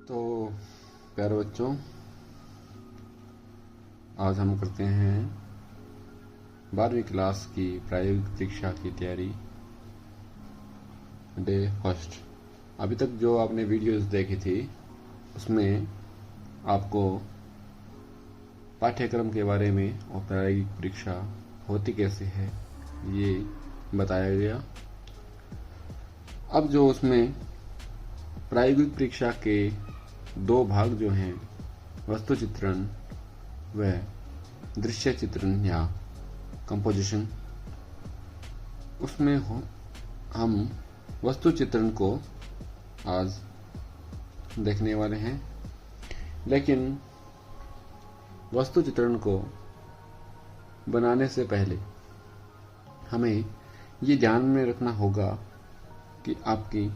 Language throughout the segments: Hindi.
तो प्यारे बच्चों, आज हम करते हैं 12वीं क्लास की प्रायोगिक परीक्षा की तैयारी डे फर्स्ट। अभी तक जो आपने वीडियोस देखी थी उसमें आपको पाठ्यक्रम के बारे में और प्रायोगिक परीक्षा होती कैसे है ये बताया गया। अब जो उसमें प्रायोगिक परीक्षा के दो भाग जो हैं, वस्तु चित्रण व दृश्य चित्रण या कंपोजिशन, उसमें हम वस्तु चित्रण को आज देखने वाले हैं। लेकिन वस्तु चित्रण को बनाने से पहले हमें ये ध्यान में रखना होगा कि आपकी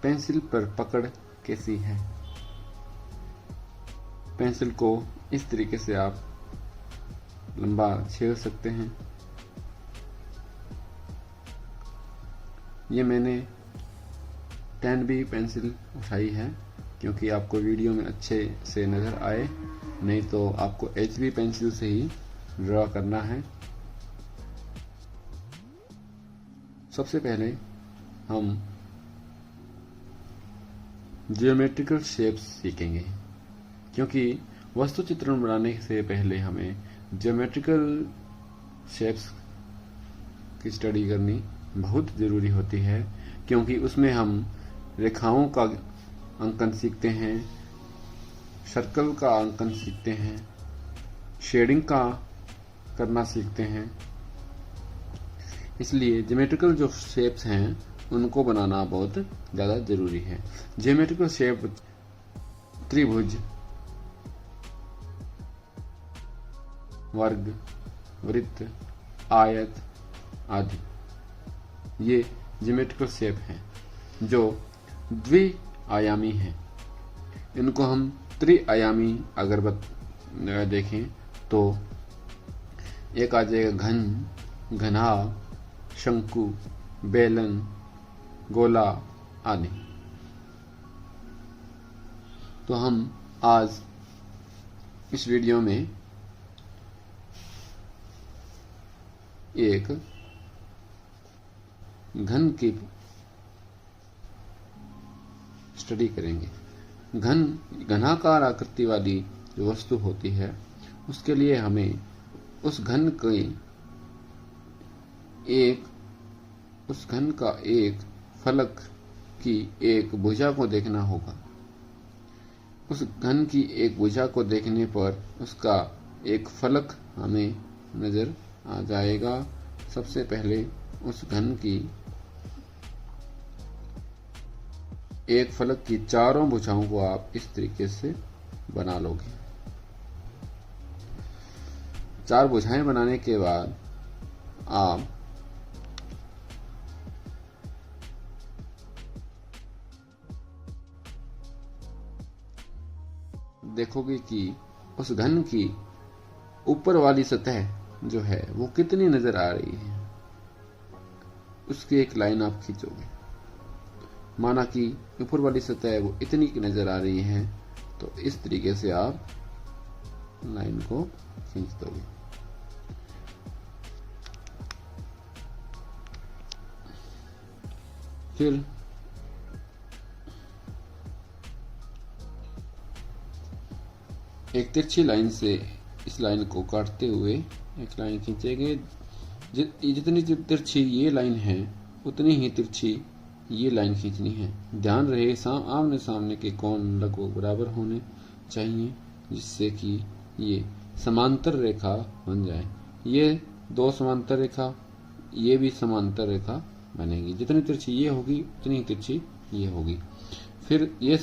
पेंसिल पर पकड़ कैसी है। पेंसिल को इस तरीके से आप लंबा छेड़ सकते हैं। ये मैंने 10B पेंसिल उठाई है क्योंकि आपको वीडियो में अच्छे से नजर आए, नहीं तो आपको HB पेंसिल से ही ड्रॉ करना है। सबसे पहले हम जियोमेट्रिकल शेप्स सीखेंगे, क्योंकि वस्तु चित्रण बनाने से पहले हमें ज्योमेट्रिकल शेप्स की स्टडी करनी बहुत जरूरी होती है, क्योंकि उसमें हम रेखाओं का अंकन सीखते हैं, सर्कल का अंकन सीखते हैं, शेडिंग का करना सीखते हैं। इसलिए ज्योमेट्रिकल जो शेप्स हैं उनको बनाना बहुत ज्यादा जरूरी है। ज्योमेट्रिकल शेप त्रिभुज, वर्ग, वृत्त, आयत आदि ये ज्योमेट्रिकल शेप हैं जो द्विआयामी हैं। इनको हम त्रिआयामी अगर देखें तो एक आ जाएगा घन, घना, शंकु, बेलन, गोला आदि। तो हम आज इस वीडियो में एक घन की स्टडी करेंगे। घनाकार आकृति वाली जो वस्तु होती है उसके लिए हमें उस घन का एक फलक की एक भुजा को देखना होगा। उस घन की एक भुजा को देखने पर उसका एक फलक हमें नजर आ जाएगा। सबसे पहले उस घन की एक फलक की चारों भुजाओं को आप इस तरीके से बना लोगे। 4 भुजाएं बनाने के बाद आप देखोगे कि उस घन की ऊपर वाली सतह जो है वो कितनी नजर आ रही है। उसकी एक लाइन आप खींचोगे, माना कि ऊपर वाली सतह वो इतनी की नजर आ रही है, तो इस तरीके से आप लाइन को खींच दोगे। फिर एक तिरछी लाइन से इस लाइन को काटते हुए एक लाइन खींचेंगे। जितनी तिरछी ये लाइन है उतनी ही तिरछी ये लाइन खींचनी है। ध्यान रहे आमने सामने के कोण लगभग बराबर होने चाहिए, जिससे कि ये समांतर रेखा बन जाए। ये 2 समांतर रेखा, ये भी समांतर रेखा बनेगी। जितनी तिरछी ये होगी उतनी ही तिरछी ये होगी। फिर ये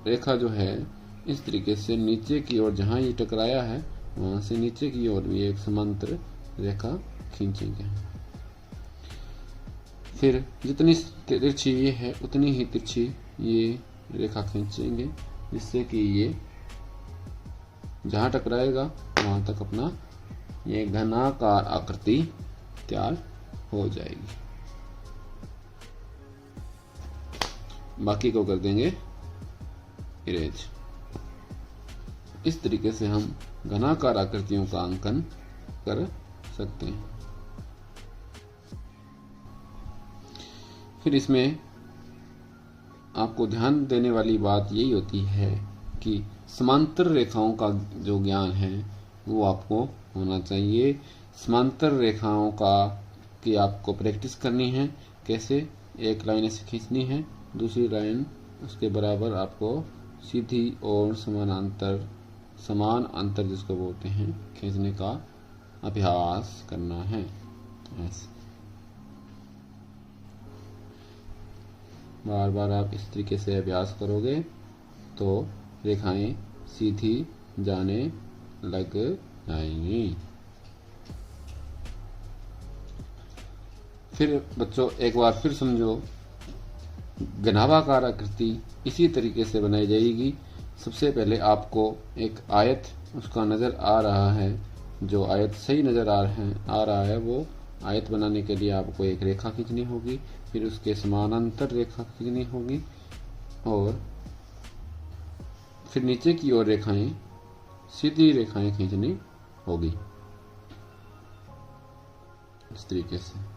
रेखा जो है इस तरीके से नीचे की ओर, जहां ये टकराया है वहां से नीचे की ओर भी एक समांतर रेखा खींचेंगे। फिर जितनी तिरछी ये है उतनी ही तिरछी ये रेखा खींचेंगे, जिससे कि ये जहां टकराएगा वहां तक अपना ये घनाकार आकृति तैयार हो जाएगी। बाकी को कर देंगे इरेज। इस तरीके से हम घनाकार आकृतियों का अंकन कर सकते हैं। फिर इसमें आपको ध्यान देने वाली बात यही होती है कि समांतर रेखाओं का जो ज्ञान है वो आपको होना चाहिए। समांतर रेखाओं का की आपको प्रैक्टिस करनी है। कैसे? एक लाइन ऐसे खींचनी है, दूसरी लाइन उसके बराबर आपको सीधी और समान अंतर जिसको बोलते हैं खींचने का अभ्यास करना है। ऐसे बार बार आप इस तरीके से अभ्यास करोगे तो रेखाएं सीधी जाने लग जाएंगी। फिर बच्चों एक बार फिर समझो, घनाभाकार आकृति इसी तरीके से बनाई जाएगी। सबसे पहले आपको एक आयत उसका नज़र आ रहा है, जो आयत सही नज़र आ रहा है वो आयत बनाने के लिए आपको एक रेखा खींचनी होगी, फिर उसके समानांतर रेखा खींचनी होगी और फिर नीचे की ओर रेखाएं सीधी रेखाएं खींचनी होगी। इस तरीके से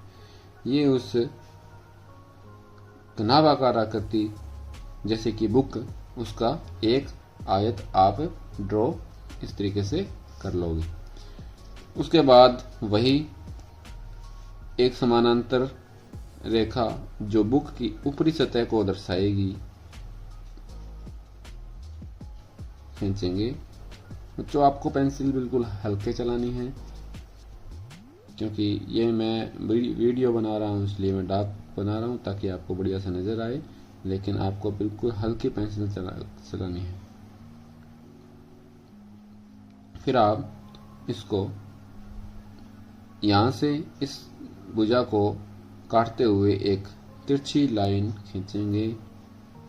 ये उस घनाभाकार आकृति जैसे कि बुक, उसका एक आयत आप ड्रॉ इस तरीके से कर लोगे। उसके बाद वही एक समानांतर रेखा जो बुक की ऊपरी सतह को दर्शाएगी खींचेंगे। बच्चों आपको पेंसिल बिल्कुल हल्के चलानी है, क्योंकि ये मैं वीडियो बना रहा हूँ इसलिए मैं डार्क बना रहा हूँ ताकि आपको बढ़िया से नजर आए, लेकिन आपको बिल्कुल हल्की पेंसिल चलानी है। फिर आप इसको यहां से इस भुजा को काटते हुए एक तिरछी लाइन खींचेंगे।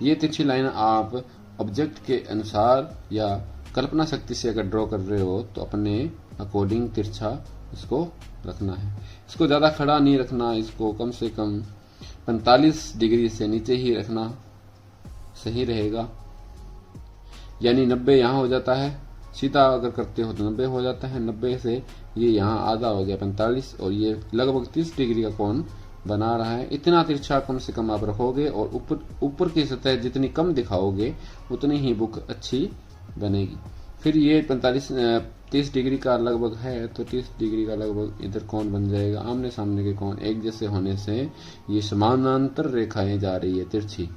ये तिरछी लाइन आप ऑब्जेक्ट के अनुसार या कल्पना शक्ति से अगर ड्रॉ कर रहे हो तो अपने अकॉर्डिंग तिरछा इसको रखना है। इसको ज्यादा खड़ा नहीं रखना, इसको कम से कम 45 डिग्री से नीचे ही रखना सही रहेगा। यानी 90 यहाँ हो जाता है, सीधा अगर करते हो तो 90 हो जाता है, 90 से ये यहाँ आधा हो गया 45 और ये लगभग 30 डिग्री का कोण बना रहा है। इतना तिरछा कम से कम आप रखोगे और ऊपर की सतह जितनी कम दिखाओगे उतनी ही बुक अच्छी बनेगी। फिर ये 30 डिग्री का लगभग है तो 30 डिग्री का लगभग इधर कोण बन जाएगा। आमने सामने के कोण एक जैसे होने से ये समानांतर रेखाएं जा रही है तिरछी।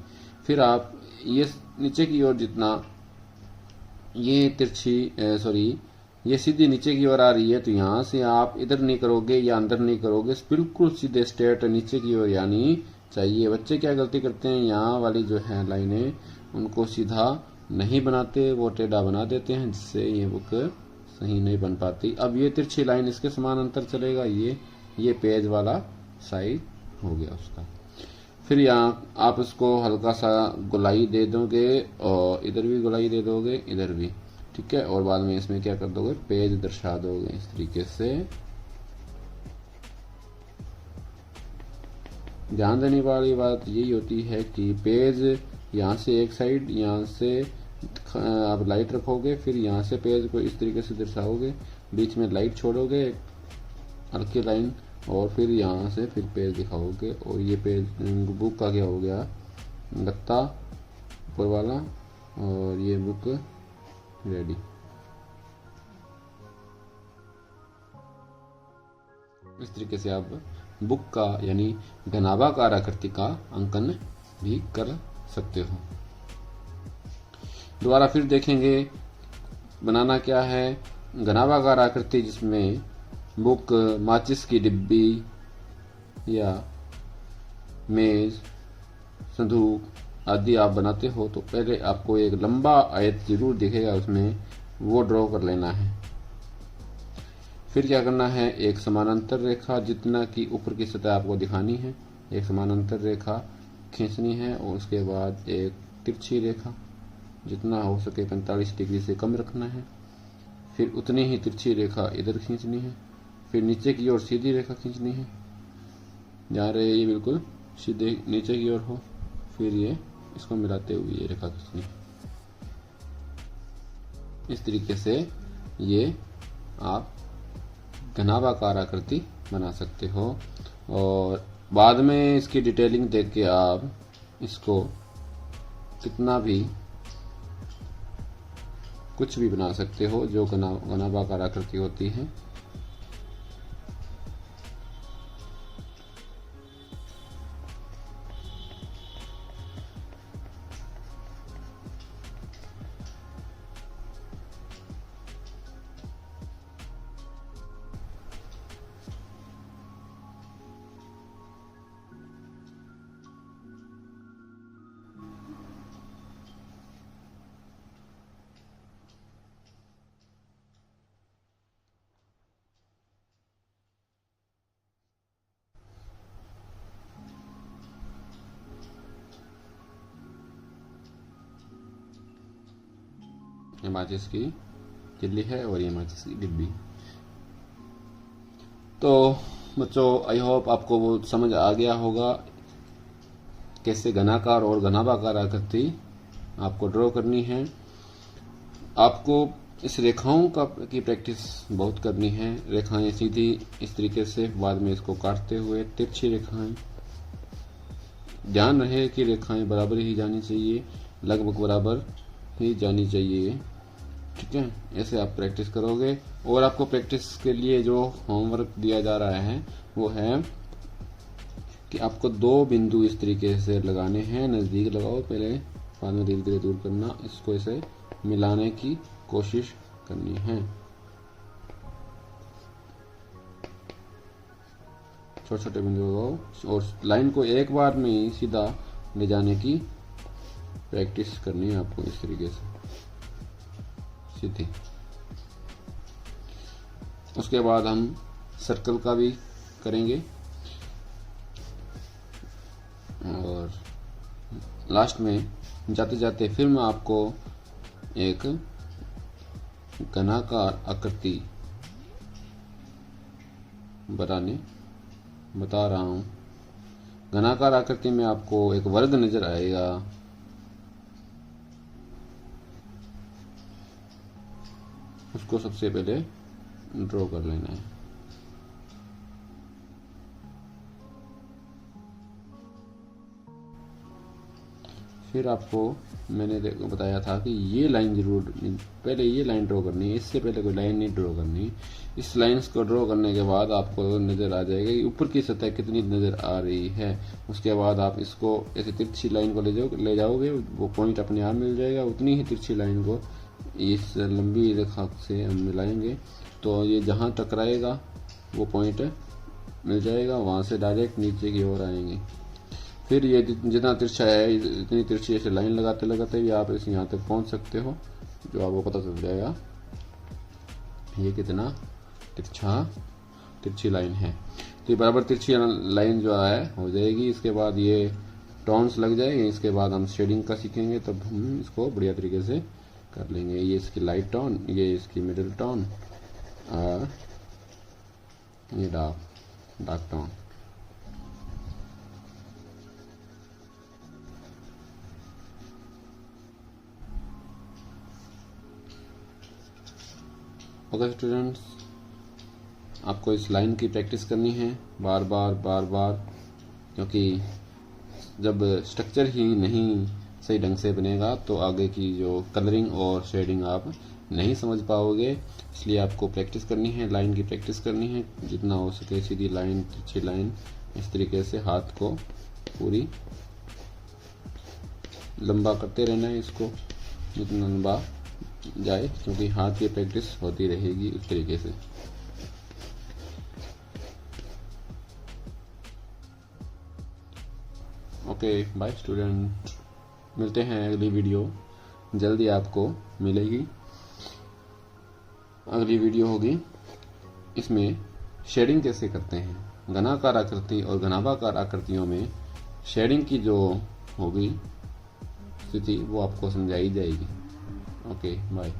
फिर आप ये नीचे की ओर जितना ये ये सीधी नीचे की ओर आ रही है तो यहाँ से आप इधर नहीं करोगे या अंदर नहीं करोगे, बिल्कुल सीधे स्ट्रेट नीचे की ओर यानी चाहिए। बच्चे क्या गलती करते हैं, यहाँ वाली जो है लाइनें उनको सीधा नहीं बनाते, वो टेढ़ा बना देते हैं जिससे ये बुक सही नहीं बन पाती। अब ये तिरछी लाइन इसके समानांतर चलेगा, ये पेज वाला साइड हो गया उसका। फिर यहाँ आप इसको हल्का सा गोलाई दे दोगे और इधर भी गोलाई दे दोगे, इधर भी, ठीक है। और बाद में इसमें क्या कर दोगे, पेज दर्शा दोगे इस तरीके से। ध्यान देने वाली बात यही होती है कि पेज यहाँ से एक साइड, यहाँ से आप लाइट रखोगे, फिर यहाँ से पेज को इस तरीके से दर्शाओगे, बीच में लाइट छोड़ोगे हल्की लाइन और फिर यहाँ से फिर पेज दिखाओगे। और ये पेज बुक का क्या हो गया, गत्ता ऊपर वाला और ये बुक रेडी। इस तरीके से आप बुक का यानी घनाभाकार आकृति का अंकन भी कर सकते हो। दोबारा फिर देखेंगे बनाना क्या है। घनाभाकार आकृति जिसमें बुक, माचिस की डिब्बी या मेज, संदूक आदि आप बनाते हो तो पहले आपको एक लंबा आयत जरूर दिखेगा उसमें, वो ड्रॉ कर लेना है। फिर क्या करना है, एक समानांतर रेखा जितना कि ऊपर की सतह आपको दिखानी है, एक समानांतर रेखा खींचनी है और उसके बाद एक तिरछी रेखा जितना हो सके 45 डिग्री से कम रखना है। फिर उतनी ही तिरछी रेखा इधर खींचनी है। फिर नीचे की ओर सीधी रेखा खींचनी है, जहाँ रहे ये बिल्कुल सीधे नीचे की ओर हो। फिर ये इसको मिलाते हुए ये रेखा खींचनी है। इस तरीके से ये आप घनाभाकार आकृति बना सकते हो और बाद में इसकी डिटेलिंग देख के आप इसको कितना भी कुछ भी बना सकते हो जो घनाभाकार आकृति होती है। ये माचिस की तिल्ली है और ये माचिस की डिब्बी। तो बच्चों आई होप आपको वो समझ आ गया होगा कैसे घनाकार और घनाभाकार आकृति आपको ड्रॉ करनी है। आपको इस रेखाओं की प्रैक्टिस बहुत करनी है। रेखाएं सीधी इस तरीके से, बाद में इसको काटते हुए तिरछी रेखाएं। ध्यान रहे कि रेखाएं बराबर ही जानी चाहिए, लगभग बराबर ही जानी चाहिए। ठीक है, ऐसे आप प्रैक्टिस करोगे। और आपको प्रैक्टिस के लिए जो होमवर्क दिया जा रहा है वो है कि आपको 2 बिंदु इस तरीके से लगाने हैं। नजदीक लगाओ पहले, बाद में धीरे धीरे दूर करना। इसको ऐसे मिलाने की कोशिश करनी है। छोटे छोटे बिंदु लगाओ और लाइन को एक बार में ही सीधा ले जाने की प्रैक्टिस करनी है आपको, इस तरीके से सीधी। उसके बाद हम सर्कल का भी करेंगे और लास्ट में जाते जाते फिर मैं आपको एक घनाकार आकृति बनाने बता रहा हूं। घनाकार आकृति में आपको एक वर्ग नजर आएगा। उसको सबसे पहले ड्रॉ कर लेना है। फिर आपको मैंने बताया था कि ये लाइन जरूर, पहले ये लाइन ड्रॉ करनी है, इससे पहले कोई लाइन नहीं ड्रॉ करनी। इस लाइंस को ड्रॉ करने के बाद आपको नजर आ जाएगा कि ऊपर की सतह कितनी नजर आ रही है। उसके बाद आप इसको ऐसे तिरछी लाइन को ले जाओगे, वो पॉइंट अपने आप मिल जाएगा। उतनी ही तिरछी लाइन को इस लंबी रेखा से हम मिलाएंगे तो ये जहां टकराएगा वो पॉइंट मिल जाएगा, वहां से डायरेक्ट नीचे की ओर आएंगे। फिर ये जितना तिरछा है, इतनी तिरछी ऐसे लाइन लगाते लगाते भी आप इस यहाँ तक पहुंच सकते हो, जो आपको पता चल जाएगा ये कितना तिरछी लाइन है। तो ये बराबर तिरछी लाइन जो है हो जाएगी। इसके बाद ये टोन्स लग जाएंगे। इसके बाद हम शेडिंग का सीखेंगे, तब हम इसको बढ़िया तरीके से कर लेंगे। ये इसकी लाइट टोन, ये इसकी मिडिल टोन और ये डार्क टोन। ओके स्टूडेंट्स, आपको इस लाइन की प्रैक्टिस करनी है बार बार, क्योंकि जब स्ट्रक्चर ही नहीं सही ढंग से बनेगा तो आगे की जो कलरिंग और शेडिंग आप नहीं समझ पाओगे। इसलिए आपको प्रैक्टिस करनी है, लाइन की प्रैक्टिस करनी है। जितना हो सके सीधी लाइन, तिरछी लाइन, इस तरीके से हाथ को पूरी लंबा करते रहना है। इसको जितना लंबा जाए, क्योंकि हाथ की प्रैक्टिस होती रहेगी उस तरीके से। ओके बाय स्टूडेंट, मिलते हैं अगली वीडियो जल्दी आपको मिलेगी। अगली वीडियो होगी, इसमें शेडिंग कैसे करते हैं। घनाकार आकृति और घनाभाकार आकृतियों में शेडिंग की जो होगी स्थिति वो आपको समझाई जाएगी। Okay bye.